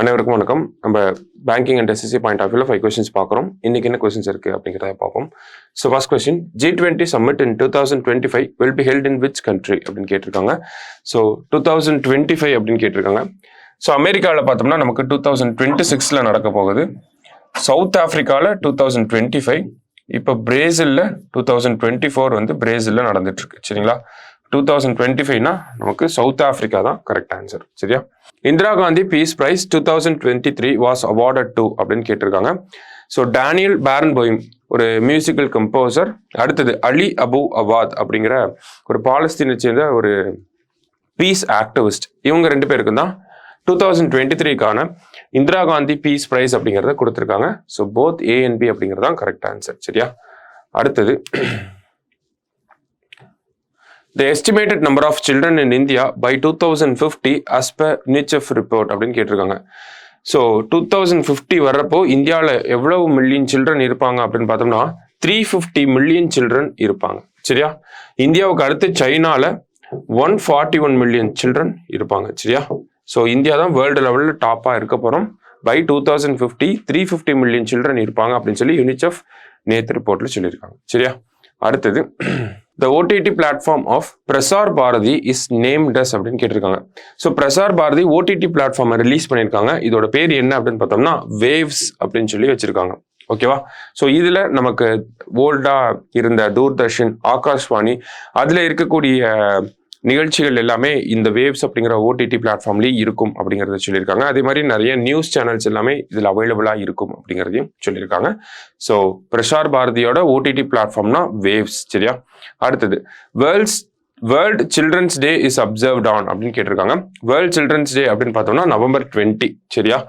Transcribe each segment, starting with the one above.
அனைவருக்கும் வணக்கம். நம்ம banking and SSC point of வியூல 5 கொஸ்டின்ஸ் பார்க்குறோம். இன்னைக்கு என்ன கொஸ்டின்ஸ் இருக்கு அப்படிங்கிறத பார்ப்போம். So first question, G20 summit in 2025 will be held in which country அப்படின்னு கேட்டிருக்காங்க. ஸோ 2025 அப்படின்னு கேட்டிருக்காங்க. ஸோ அமெரிக்காவில் பார்த்தோம்னா நமக்கு 2026 நடக்க போகுது. சவுத் ஆப்பிரிக்காவில் 2025, இப்போ பிரேசிலில் 2024 வந்து பிரேசிலில் நடந்துட்டு இருக்கு. சரிங்களா? 2025னா நமக்கு சவுத் ஆப்பிரிக்கா தான் கரெக்ட் ஆன்சர். சரியா? Indira Gandhi piece price 2023 was awarded to அப்படின்னு கேட்டிருக்காங்க. ஸோ டேனியல் பேரன்போயிம் ஒரு மியூசிக்கல் கம்போசர், அடுத்தது அலி அபு அவாத் அப்படிங்கிற ஒரு பாலஸ்தீனை சேர்ந்த ஒரு பீஸ் ஆக்டிவிஸ்ட், இவங்க 2 பேருக்கும் தான் 2023க்கான இந்திரா காந்தி பீஸ் பிரைஸ் அப்படிங்கிறத கொடுத்துருக்காங்க. So both A and B அப்படிங்கிறது தான் கரெக்ட் ஆன்சர். சரியா? அடுத்தது, the estimated number of children in India by 2050 as per UNICEF report அப்படின்னு கேட்டிருக்காங்க. ஸோ 2050 வர்றப்போ இந்தியாவில் எவ்வளவு மில்லியன் சில்ட்ரன் இருப்பாங்க அப்படின்னு பார்த்தோம்னா 350 மில்லியன் சில்ட்ரன் இருப்பாங்க. சரியா? இந்தியாவுக்கு அடுத்து சைனால 141 மில்லியன் சில்ட்ரன் இருப்பாங்க. சரியா? ஸோ இந்தியா தான் வேர்ல்டு லெவலில் டாப்பாக இருக்க போகிறோம். பை 2050 350 மில்லியன் சில்ட்ரன் இருப்பாங்க அப்படின்னு சொல்லி யூனிசெஃப் நேற்று ரிப்போர்ட்ல சொல்லியிருக்காங்க. சரியா? அடுத்தது, the OTT platform of Prasar Bharathi is named as அப்படின்னு கேட்டிருக்காங்க. ஸோ பிரசார் பாரதி OTT பிளாட்ஃபார்மை ரிலீஸ் பண்ணியிருக்காங்க. இதோட பேர் என்ன அப்படின்னு பார்த்தோம்னா வேவ்ஸ் அப்படின்னு சொல்லி வச்சிருக்காங்க. ஓகேவா? ஸோ இதில் நமக்கு ஓல்டா இருந்த தூர்தர்ஷன், ஆகாஷ்வாணி, அதில் இருக்கக்கூடிய நிகழ்ச்சிகள் எல்லாமே இந்த வேவ்ஸ் அப்படிங்கிற OTT பிளாட்ஃபார்ம்லேயே இருக்கும் அப்படிங்கிறத சொல்லியிருக்காங்க. அதே மாதிரி நிறைய நியூஸ் சேனல்ஸ் எல்லாமே இதில் அவைலபிளாக இருக்கும் அப்படிங்கிறதையும் சொல்லியிருக்காங்க. ஸோ பிரசார் பாரதியோட OTT பிளாட்ஃபார்ம்னா வேவ்ஸ். சரியா? அடுத்தது, world children's day is observed on அப்படின்னு கேட்டிருக்காங்க. வேர்ல்ட் சில்ட்ரன்ஸ் டே அப்படின்னு பார்த்தோம்னா November 20. சரியா?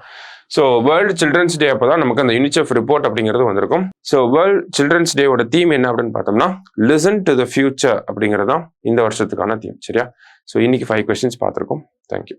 ஸோ வேர்ல்டு சில்ட்ரன்ஸ் டே அப்போ தான் நமக்கு அந்த யூனிசெஃப் ரிப்போர்ட் அப்படிங்கிறது வந்திருக்கும். ஸோ வேர்ல்ட் சில்ட்ரன்ஸ் டேவோட தீம் என்ன அப்படின்னு பார்த்தோம்னா லிசன் டு த ஃபியூச்சர் அப்படிங்கிறது தான் இந்த வருஷத்துக்கான தீம். சரியா? ஸோ இன்னைக்கு 5 கொஸ்டின்ஸ் பார்த்துருக்கோம். தேங்க்யூ.